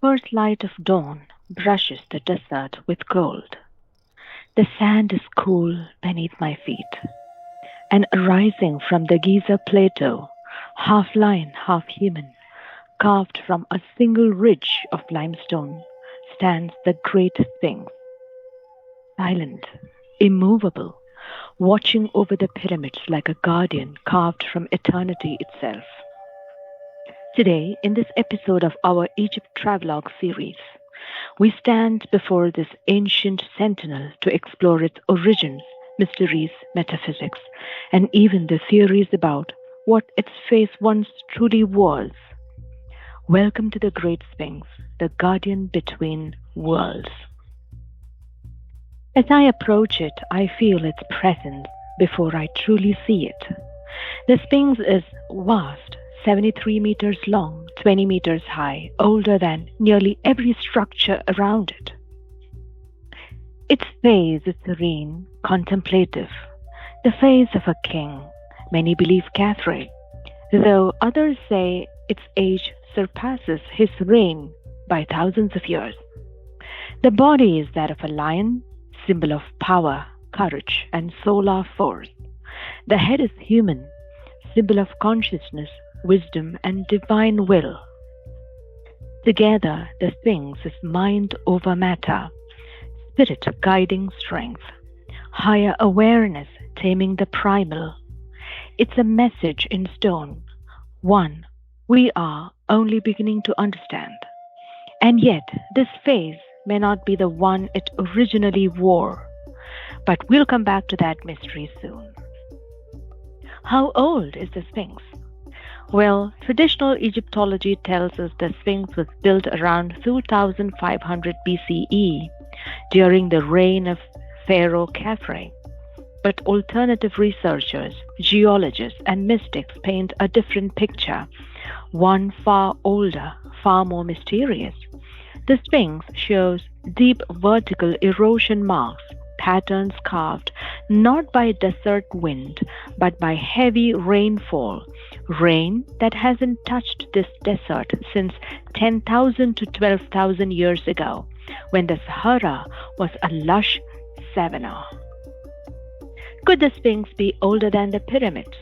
first light of dawn brushes the desert with gold. The sand is cool beneath my feet, and rising from the Giza Plateau, half lion, half human, carved from a single ridge of limestone, stands the Great Sphinx, silent, immovable, watching over the pyramids like a guardian carved from eternity itself. Today, in this episode of our Egypt travelogue series, we stand before this ancient sentinel to explore its origins, mysteries, metaphysics, and even the theories about what its face once truly was. Welcome to the Great Sphinx, the guardian between worlds. As I approach it, I feel its presence before I truly see it. The Sphinx is vast, 73 meters long, 20 meters high, older than nearly every structure around it. Its face is serene, contemplative, the face of a king, many believe Catherine, though others say its age surpasses his reign by thousands of years. The body is that of a lion, symbol of power, courage, and solar force. The head is human, symbol of consciousness, wisdom, and divine will. Together, the Sphinx is mind over matter, spirit guiding strength, higher awareness taming the primal. It's a message in stone, one we are only beginning to understand. And yet, this face may not be the one it originally wore. But we'll come back to that mystery soon. How old is the Sphinx? Well, traditional Egyptology tells us the Sphinx was built around 2500 BCE during the reign of Pharaoh Khafre. But alternative researchers, geologists, and mystics paint a different picture, one far older, far more mysterious. The Sphinx shows deep vertical erosion marks, patterns carved not by desert wind, but by heavy rainfall, rain that hasn't touched this desert since 10,000 to 12,000 years ago, when the Sahara was a lush savanna. Could the Sphinx be older than the pyramids?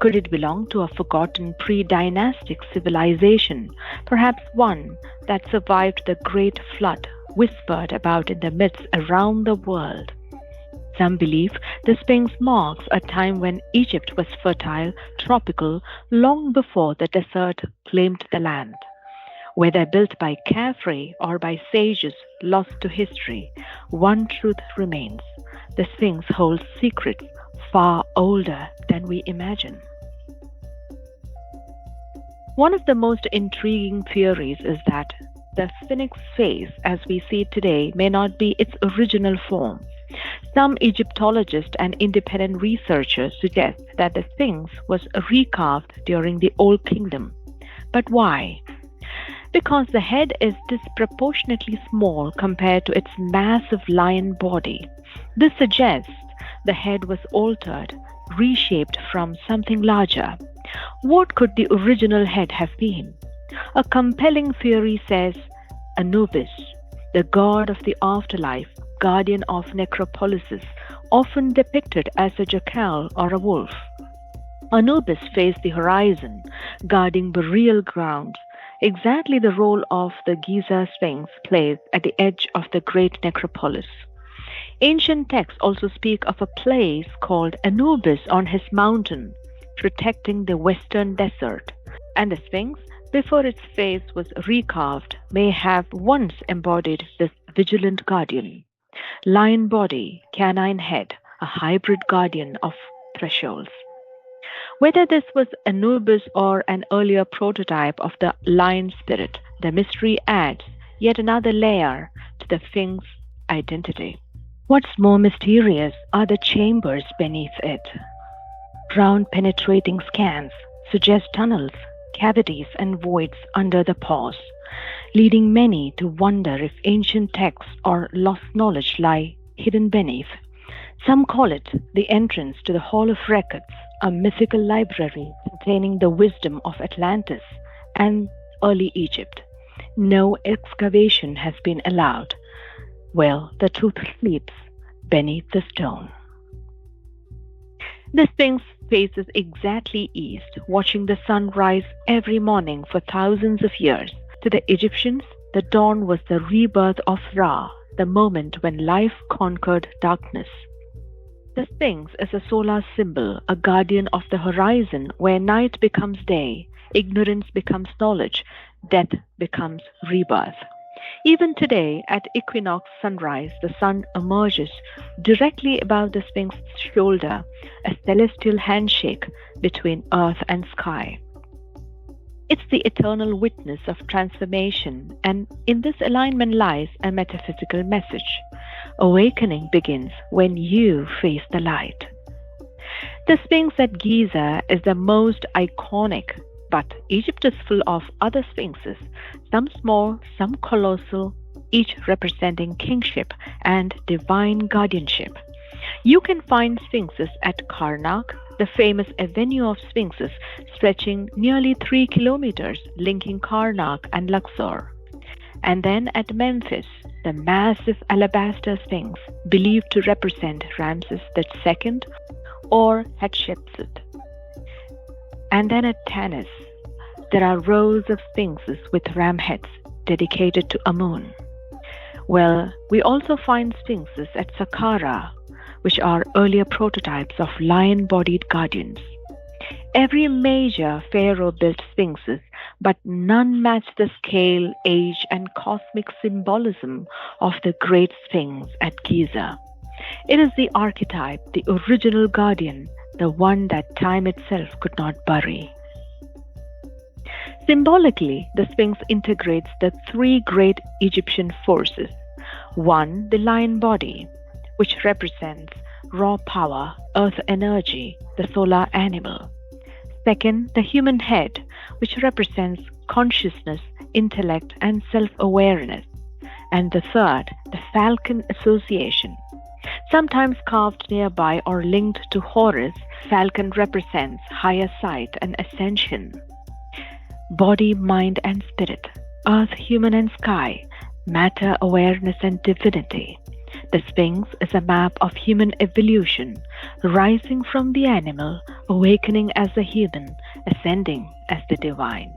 Could it belong to a forgotten pre-dynastic civilization, perhaps one that survived the Great Flood whispered about in the myths around the world? Some believe the Sphinx marks a time when Egypt was fertile, tropical, long before the desert claimed the land. Whether built by Khafre or by sages lost to history, one truth remains: the Sphinx holds secrets far older than we imagine. One of the most intriguing theories is that the Sphinx face as we see it today may not be its original form. Some Egyptologists and independent researchers suggest that the Sphinx was recarved during the Old Kingdom. But why? Because the head is disproportionately small compared to its massive lion body. This suggests the head was altered, reshaped from something larger. What could the original head have been? A compelling theory says Anubis, the god of the afterlife, guardian of necropolises, often depicted as a jackal or a wolf. Anubis faced the horizon, guarding burial grounds, exactly the role of the Giza Sphinx plays at the edge of the great necropolis. Ancient texts also speak of a place called Anubis on his mountain, protecting the western desert, and the Sphinx, before its face was recarved, may have once embodied this vigilant guardian. Lion body, canine head, a hybrid guardian of thresholds. Whether this was Anubis or an earlier prototype of the lion spirit, the mystery adds yet another layer to the Sphinx identity. What's more mysterious are the chambers beneath it. Ground penetrating scans suggest tunnels, cavities, and voids under the paws, leading many to wonder if ancient texts or lost knowledge lie hidden beneath. Some call it the entrance to the Hall of Records, a mythical library containing the wisdom of Atlantis and early Egypt. No excavation has been allowed. Well, the truth sleeps beneath the stone. The Sphinx faces exactly east, watching the sun rise every morning for thousands of years. To the Egyptians, the dawn was the rebirth of Ra, the moment when life conquered darkness. The Sphinx is a solar symbol, a guardian of the horizon where night becomes day, ignorance becomes knowledge, death becomes rebirth. Even today, at equinox sunrise, the sun emerges directly above the Sphinx's shoulder, a celestial handshake between earth and sky. It's the eternal witness of transformation, and in this alignment lies a metaphysical message. Awakening begins when you face the light. The Sphinx at Giza is the most iconic, but Egypt is full of other sphinxes, some small, some colossal, each representing kingship and divine guardianship. You can find sphinxes at Karnak, the famous avenue of sphinxes stretching nearly 3 kilometers linking Karnak and Luxor. And then at Memphis, the massive alabaster sphinx believed to represent Ramses II or Hatshepsut. And then at Tanis, there are rows of sphinxes with ram heads dedicated to Amun. Well, we also find sphinxes at Saqqara, which are earlier prototypes of lion-bodied guardians. Every major pharaoh built sphinxes, but none match the scale, age, and cosmic symbolism of the Great Sphinx at Giza. It is the archetype, the original guardian, the one that time itself could not bury. Symbolically, the Sphinx integrates the three great Egyptian forces. One, the lion body, which represents raw power, earth energy, the solar animal. Second, the human head, which represents consciousness, intellect, and self-awareness. And the third, the falcon association. Sometimes carved nearby or linked to Horus, falcon represents higher sight and ascension. Body, mind, and spirit, earth, human, and sky, matter, awareness, and divinity. The Sphinx is a map of human evolution, rising from the animal, awakening as the human, ascending as the divine.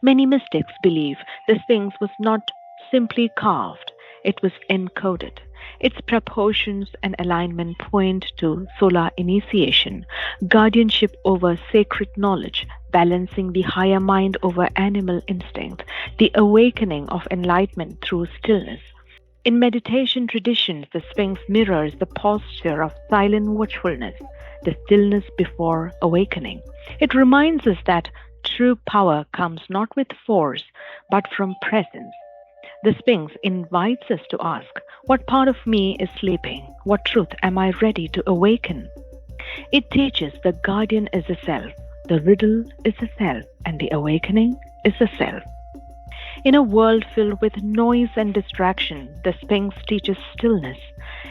Many mystics believe the Sphinx was not simply carved, it was encoded. Its proportions and alignment point to solar initiation, guardianship over sacred knowledge, balancing the higher mind over animal instinct, the awakening of enlightenment through stillness. In meditation traditions, the Sphinx mirrors the posture of silent watchfulness, the stillness before awakening. It reminds us that true power comes not with force, but from presence. The Sphinx invites us to ask, what part of me is sleeping? What truth am I ready to awaken? It teaches the guardian is the self, the riddle is the self, and the awakening is the self. In a world filled with noise and distraction, the Sphinx teaches stillness.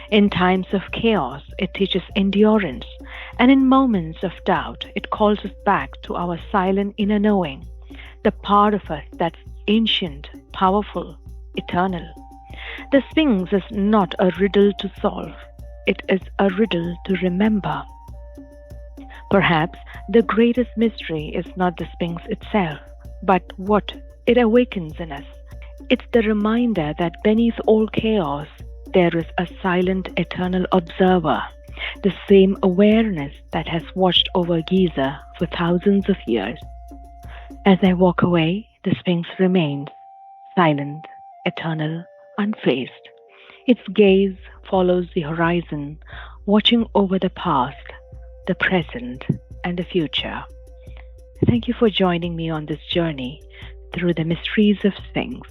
In times of chaos, it teaches endurance. And in moments of doubt, it calls us back to our silent inner knowing, the part of us that's ancient, powerful, eternal. The Sphinx is not a riddle to solve. It is a riddle to remember. Perhaps the greatest mystery is not the Sphinx itself, but what it awakens in us. It's the reminder that beneath all chaos, there is a silent, eternal observer, the same awareness that has watched over Giza for thousands of years. As I walk away, the Sphinx remains silent, eternal, unfazed. Its gaze follows the horizon, watching over the past, the present, and the future. Thank you for joining me on this journey through the mysteries of Sphinx.